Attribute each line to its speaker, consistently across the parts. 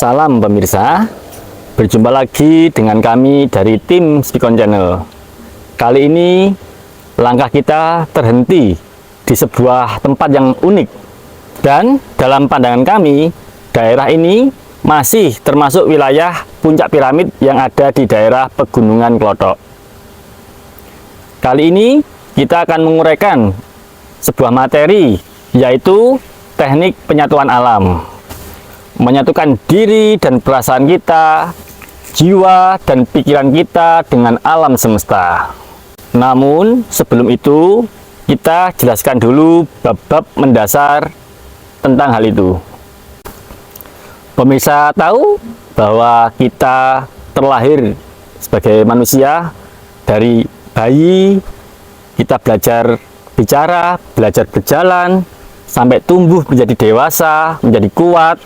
Speaker 1: Salam pemirsa, berjumpa lagi dengan kami dari tim Spikon Channel. Kali ini langkah kita terhenti di sebuah tempat yang unik. Dan dalam pandangan kami, daerah ini masih termasuk wilayah puncak piramid yang ada di daerah Pegunungan Klothok. Kali ini kita akan menguraikan sebuah materi, yaitu teknik penyatuan alam. Menyatukan diri dan perasaan kita, jiwa dan pikiran kita dengan alam semesta. Namun sebelum itu, kita jelaskan dulu bab-bab mendasar tentang hal itu. Pemirsa tahu bahwa kita terlahir sebagai manusia. Dari bayi kita belajar bicara, belajar berjalan, sampai tumbuh menjadi dewasa, menjadi kuat,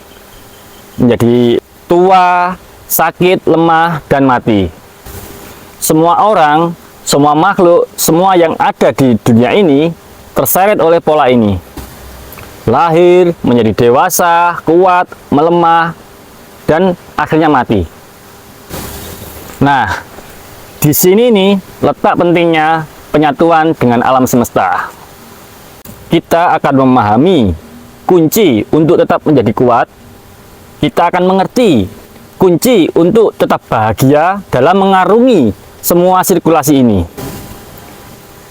Speaker 1: menjadi tua, sakit, lemah, dan mati. Semua orang, semua makhluk, semua yang ada di dunia ini terseret oleh pola ini. Lahir, menjadi dewasa, kuat, melemah, dan akhirnya mati. Nah, di sini nih letak pentingnya penyatuan dengan alam semesta. Kita akan memahami kunci untuk tetap menjadi kuat. Kita akan mengerti kunci untuk tetap bahagia dalam mengarungi semua sirkulasi ini.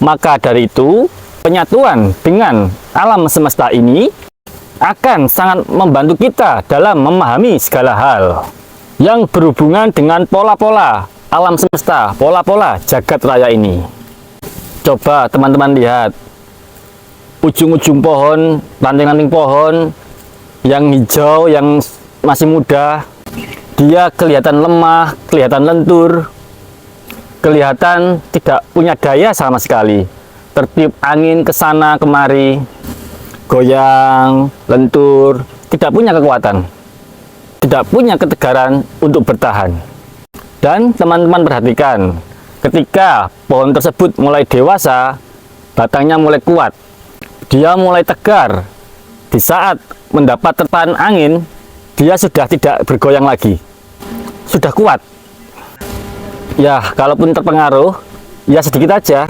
Speaker 1: Maka dari itu, penyatuan dengan alam semesta ini akan sangat membantu kita dalam memahami segala hal yang berhubungan dengan pola-pola alam semesta, pola-pola jagat raya ini. Coba teman-teman lihat ujung-ujung pohon, ranting-ranting pohon yang hijau, yang masih muda, dia kelihatan lemah, kelihatan lentur, kelihatan tidak punya daya sama sekali. Tertiup angin ke sana kemari, goyang, lentur, tidak punya kekuatan, tidak punya ketegaran untuk bertahan. Dan teman-teman perhatikan, ketika pohon tersebut mulai dewasa, batangnya mulai kuat, dia mulai tegar. Di saat mendapat terpaan angin, dia sudah tidak bergoyang lagi, sudah kuat. Ya, kalaupun terpengaruh, ya sedikit aja,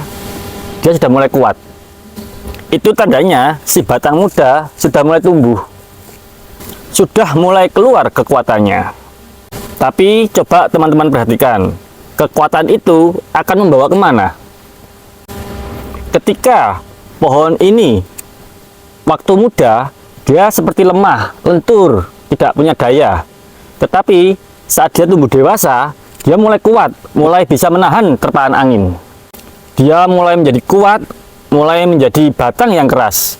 Speaker 1: dia sudah mulai kuat. Itu tandanya si batang muda sudah mulai tumbuh, sudah mulai keluar kekuatannya. Tapi coba teman-teman perhatikan, kekuatan itu akan membawa kemana? Ketika pohon ini waktu muda, dia seperti lemah, lentur, tidak punya daya. Tetapi saat dia tumbuh dewasa, dia mulai kuat, mulai bisa menahan terpaan angin. Dia mulai menjadi kuat, mulai menjadi batang yang keras.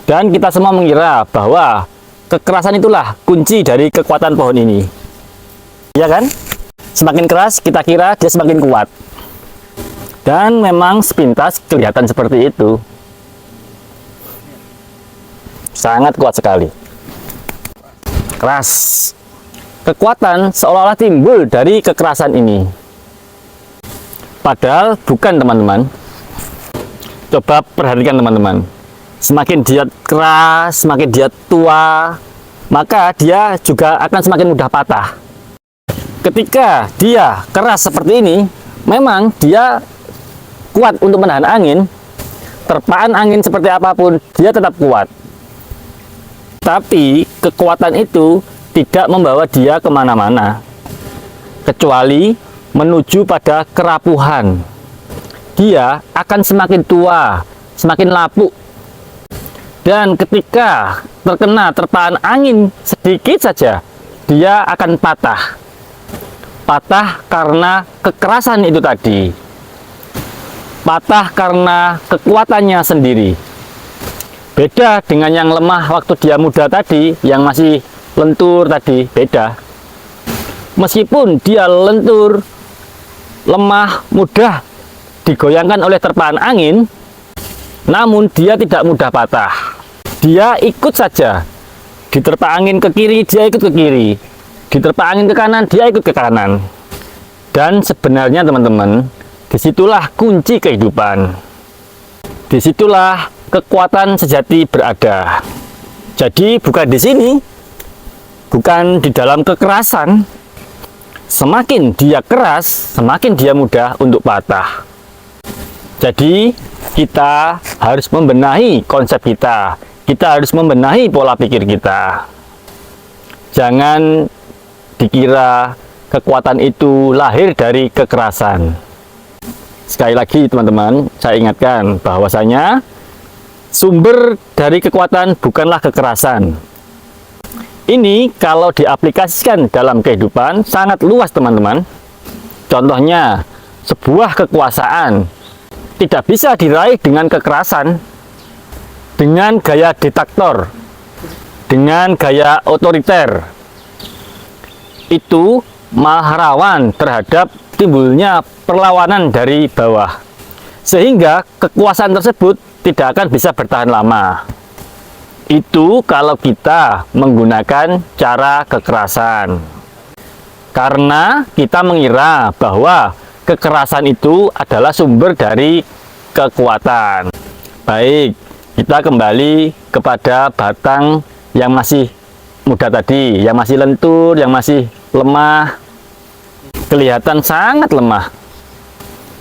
Speaker 1: Dan kita semua mengira bahwa kekerasan itulah kunci dari kekuatan pohon ini. Ya kan? Semakin keras kita kira dia semakin kuat. Dan memang sepintas kelihatan seperti itu. Sangat kuat sekali. Keras. Kekuatan seolah-olah timbul dari kekerasan ini. Padahal bukan, teman-teman. Coba perhatikan teman-teman. Semakin dia keras, semakin dia tua, maka dia juga akan semakin mudah patah. Ketika dia keras seperti ini, memang dia kuat untuk menahan angin. Terpaan angin seperti apapun, dia tetap kuat. Tapi kekuatan itu tidak membawa dia kemana-mana, kecuali menuju pada kerapuhan. Dia akan semakin tua, semakin lapuk. Dan ketika terkena terpaan angin sedikit saja, dia akan patah. Patah karena kekerasan itu tadi. Patah karena kekuatannya sendiri. Beda dengan yang lemah waktu dia muda tadi, yang masih lentur tadi, beda. Meskipun dia lentur, lemah, mudah digoyangkan oleh terpaan angin, namun dia tidak mudah patah. Dia ikut saja. Diterpa angin ke kiri, dia ikut ke kiri. Diterpa angin ke kanan, dia ikut ke kanan. Dan sebenarnya teman-teman, disitulah kunci kehidupan. Disitulah kekuatan sejati berada. Jadi bukan di sini, bukan di dalam kekerasan. Semakin dia keras, semakin dia mudah untuk patah. Jadi, kita harus membenahi konsep kita. Kita harus membenahi pola pikir kita. Jangan dikira kekuatan itu lahir dari kekerasan. Sekali lagi teman-teman, saya ingatkan bahwasanya sumber dari kekuatan bukanlah kekerasan. Ini kalau diaplikasikan dalam kehidupan sangat luas teman-teman. Contohnya, sebuah kekuasaan tidak bisa diraih dengan kekerasan, dengan gaya diktator, dengan gaya otoriter. Itu malah rawan terhadap timbulnya perlawanan dari bawah, sehingga kekuasaan tersebut tidak akan bisa bertahan lama. Itu kalau kita menggunakan cara kekerasan, karena kita mengira bahwa kekerasan itu adalah sumber dari kekuatan. Baik, kita kembali kepada batang yang masih muda tadi, yang masih lentur, yang masih lemah, kelihatan sangat lemah.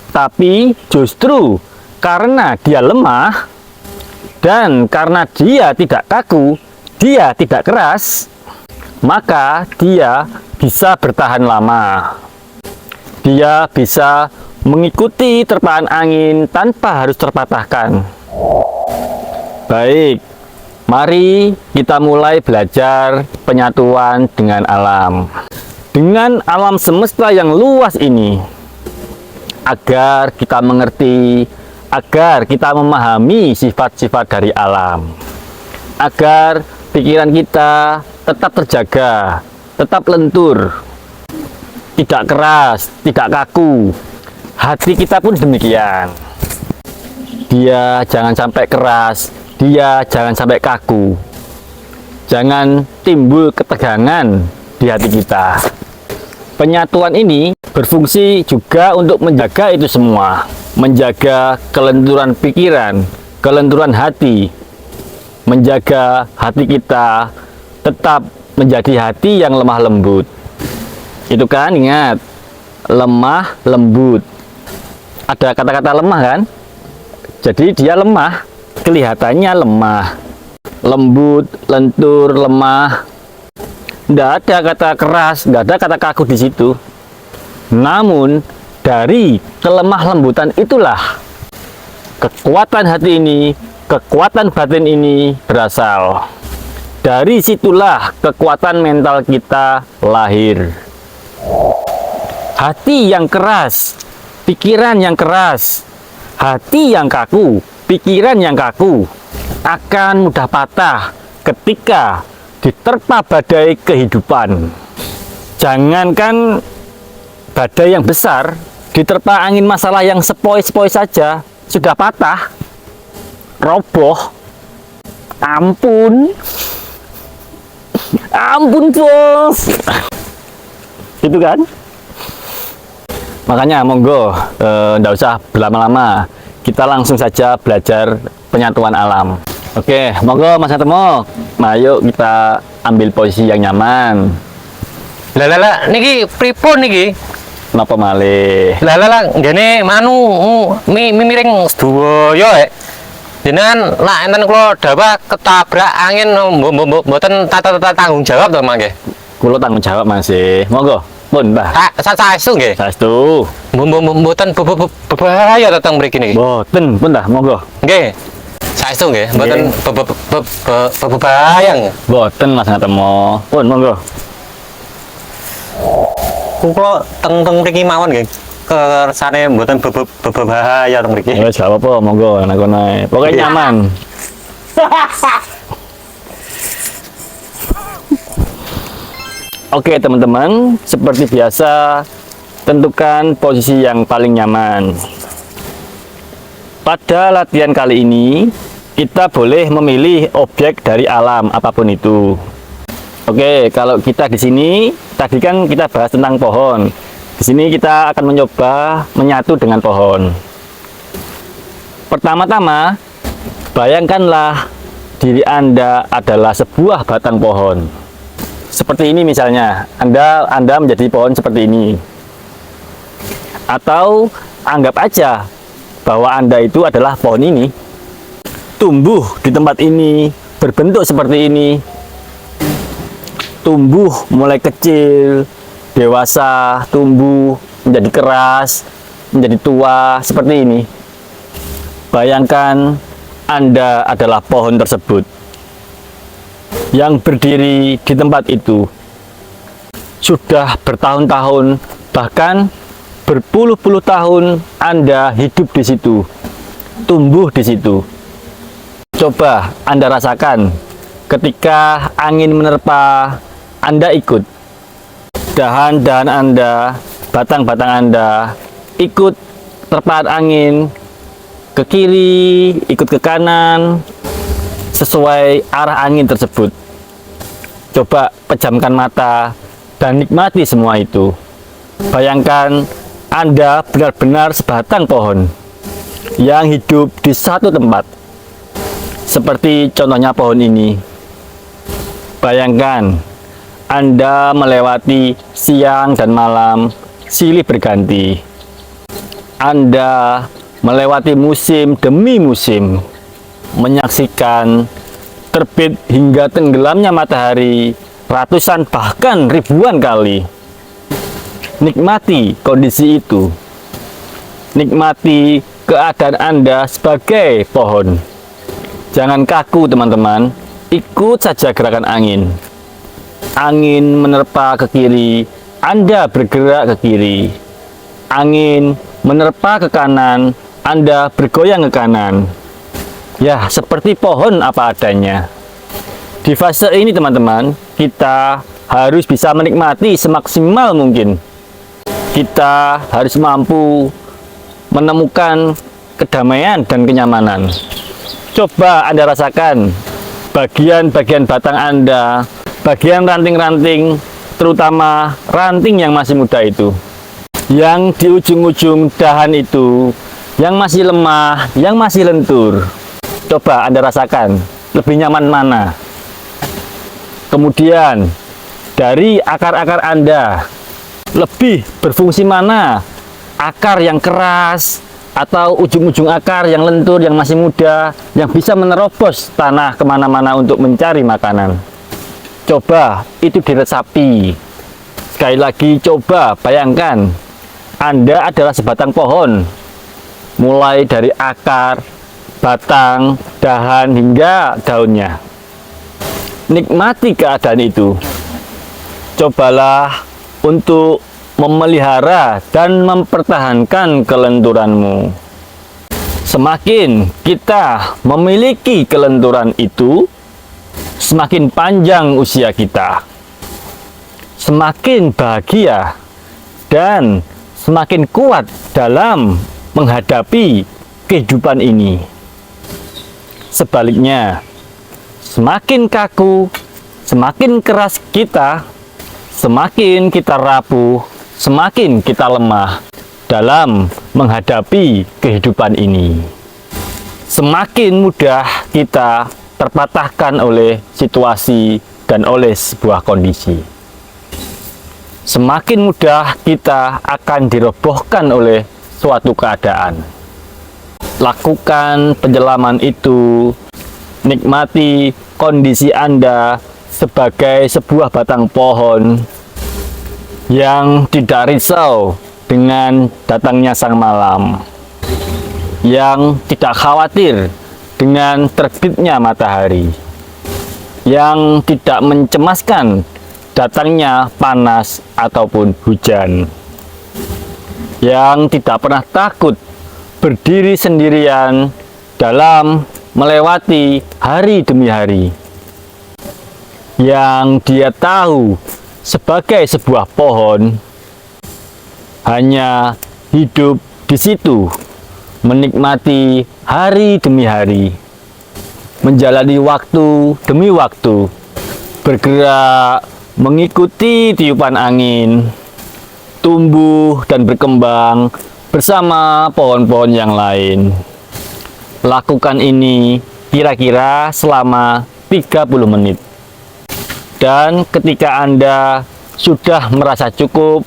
Speaker 1: Tapi justru karena dia lemah dan karena dia tidak kaku, dia tidak keras, maka dia bisa bertahan lama. Dia bisa mengikuti terpaan angin tanpa harus terpatahkan. Baik, mari kita mulai belajar penyatuan dengan alam. Dengan alam semesta yang luas ini, agar kita mengerti, agar kita memahami sifat-sifat dari alam, agar pikiran kita tetap terjaga, tetap lentur, tidak keras, tidak kaku. Hati kita pun demikian. Dia jangan sampai keras, dia jangan sampai kaku. Jangan timbul ketegangan di hati kita. Penyatuan ini berfungsi juga untuk menjaga itu semua, menjaga kelenturan pikiran, kelenturan hati, menjaga hati kita tetap menjadi hati yang lemah lembut. Itu kan, ingat, lemah lembut. Ada kata-kata lemah kan? Jadi dia lemah, kelihatannya lemah, lembut, lentur, lemah. Tidak ada kata keras, tidak ada kata kaku di situ. Namun dari kelemah lembutan itulah kekuatan hati ini, kekuatan batin ini berasal. Dari situlah kekuatan mental kita lahir. Hati yang keras, pikiran yang keras, hati yang kaku, pikiran yang kaku akan mudah patah ketika diterpa badai kehidupan. Jangankan badai yang besar, diterpa angin masalah yang sepoi-sepoi saja sudah patah, roboh. Ampun bos. Itu kan. Makanya monggo, nggak usah berlama-lama, kita langsung saja belajar penyatuan alam. Oke, monggo Mas Atemo, ayo kita ambil posisi yang nyaman.
Speaker 2: Lah niki pripun niki?
Speaker 1: Napa malih?
Speaker 2: Lah ngene manu miring sedaya jenengan lak enten kula dawa ketabrak angin mboten tata tanggung jawab to mangke.
Speaker 1: Kula tanggung jawab masih. Monggo, pun Mbah.
Speaker 2: Saestu nggih.
Speaker 1: Saestu.
Speaker 2: Mboten berbahaya datang mriki niki.
Speaker 1: Mboten, pun dah monggo.
Speaker 2: Nggih. Saestu nggih, mboten berbahaya nggih.
Speaker 1: Mboten Mas Atemo. Pun monggo.
Speaker 2: Kula teng mriki mawon nggih. Kersane mboten berbahaya teng mriki.
Speaker 1: Wis gak apa-apa, monggo nek kono. Pokoke nyaman. Oke teman-teman, seperti biasa tentukan posisi yang paling nyaman. Pada latihan kali ini kita boleh memilih objek dari alam apapun itu. Oke, kalau kita di sini tadi kan kita bahas tentang pohon. Di sini kita akan mencoba menyatu dengan pohon. Pertama-tama, bayangkanlah diri Anda adalah sebuah batang pohon. seperti ini misalnya, Anda menjadi pohon seperti ini. Atau anggap aja bahwa Anda itu adalah pohon ini, tumbuh di tempat ini, berbentuk seperti ini, tumbuh mulai kecil, dewasa, tumbuh menjadi keras, menjadi tua seperti ini. Bayangkan Anda adalah pohon tersebut yang berdiri di tempat itu sudah bertahun-tahun, bahkan berpuluh-puluh tahun. Anda hidup di situ, tumbuh di situ. Coba Anda rasakan ketika angin menerpa, Anda ikut. Dahan-dahan Anda, batang-batang Anda ikut terpaan angin ke kiri, ikut ke kanan, sesuai arah angin tersebut. Coba pejamkan mata dan nikmati semua itu. Bayangkan Anda benar-benar sebatang pohon yang hidup di satu tempat. Seperti contohnya pohon ini. Bayangkan Anda melewati siang dan malam silih berganti. Anda melewati musim demi musim, menyaksikan terbit hingga tenggelamnya matahari ratusan bahkan ribuan kali. Nikmati kondisi itu. Nikmati keadaan Anda sebagai pohon. Jangan kaku, teman-teman. Ikut saja gerakan angin. Angin menerpa ke kiri, Anda bergerak ke kiri. Angin menerpa ke kanan, Anda bergoyang ke kanan. Ya, seperti pohon apa adanya. Di fase ini, teman-teman, kita harus bisa menikmati semaksimal mungkin. Kita harus mampu menemukan kedamaian dan kenyamanan. Coba Anda rasakan bagian-bagian batang Anda, bagian ranting-ranting, terutama ranting yang masih muda itu, yang di ujung-ujung dahan itu, yang masih lemah, yang masih lentur. Coba Anda rasakan lebih nyaman mana. Kemudian dari akar-akar Anda, lebih berfungsi mana? Akar yang keras atau ujung-ujung akar yang lentur, yang masih muda, yang bisa menerobos tanah kemana-mana untuk mencari makanan. Coba itu diresapi. Sekali lagi, coba bayangkan Anda adalah sebatang pohon, mulai dari akar, batang, dahan, hingga daunnya. Nikmati keadaan itu. Cobalah untuk memelihara dan mempertahankan kelenturanmu. Semakin kita memiliki kelenturan itu, semakin panjang usia kita, semakin bahagia, dan semakin kuat dalam menghadapi kehidupan ini. Sebaliknya, semakin kaku, semakin keras kita, semakin kita rapuh, semakin kita lemah dalam menghadapi kehidupan ini. Semakin mudah kita terpatahkan oleh situasi dan oleh sebuah kondisi. Semakin mudah kita akan dirobohkan oleh suatu keadaan. Lakukan penyelaman itu, nikmati kondisi Anda sebagai sebuah batang pohon yang tidak risau dengan datangnya sang malam, yang tidak khawatir dengan terbitnya matahari, yang tidak mencemaskan datangnya panas ataupun hujan, yang tidak pernah takut berdiri sendirian dalam melewati hari demi hari, yang dia tahu sebagai sebuah pohon hanya hidup di situ, menikmati hari demi hari, menjalani waktu demi waktu, bergerak mengikuti tiupan angin, tumbuh dan berkembang bersama pohon-pohon yang lain. Lakukan ini kira-kira selama 30 menit. Dan ketika Anda sudah merasa cukup,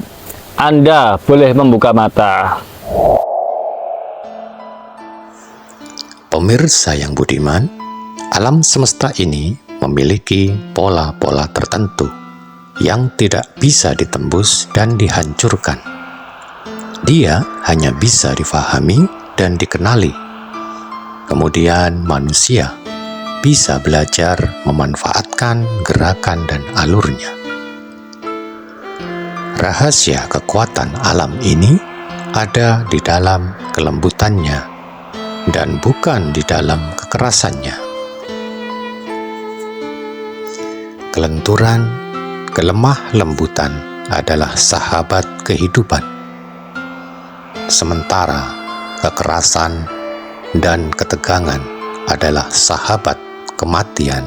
Speaker 1: Anda boleh membuka mata.
Speaker 3: Pemirsa yang budiman, alam semesta ini memiliki pola-pola tertentu yang tidak bisa ditembus dan dihancurkan. Dia hanya bisa difahami dan dikenali. Kemudian manusia bisa belajar memanfaatkan gerakan dan alurnya. Rahasia kekuatan alam ini ada di dalam kelembutannya dan bukan di dalam kekerasannya. Kelenturan, kelemah lembutan adalah sahabat kehidupan. Sementara kekerasan dan ketegangan adalah sahabat kematian.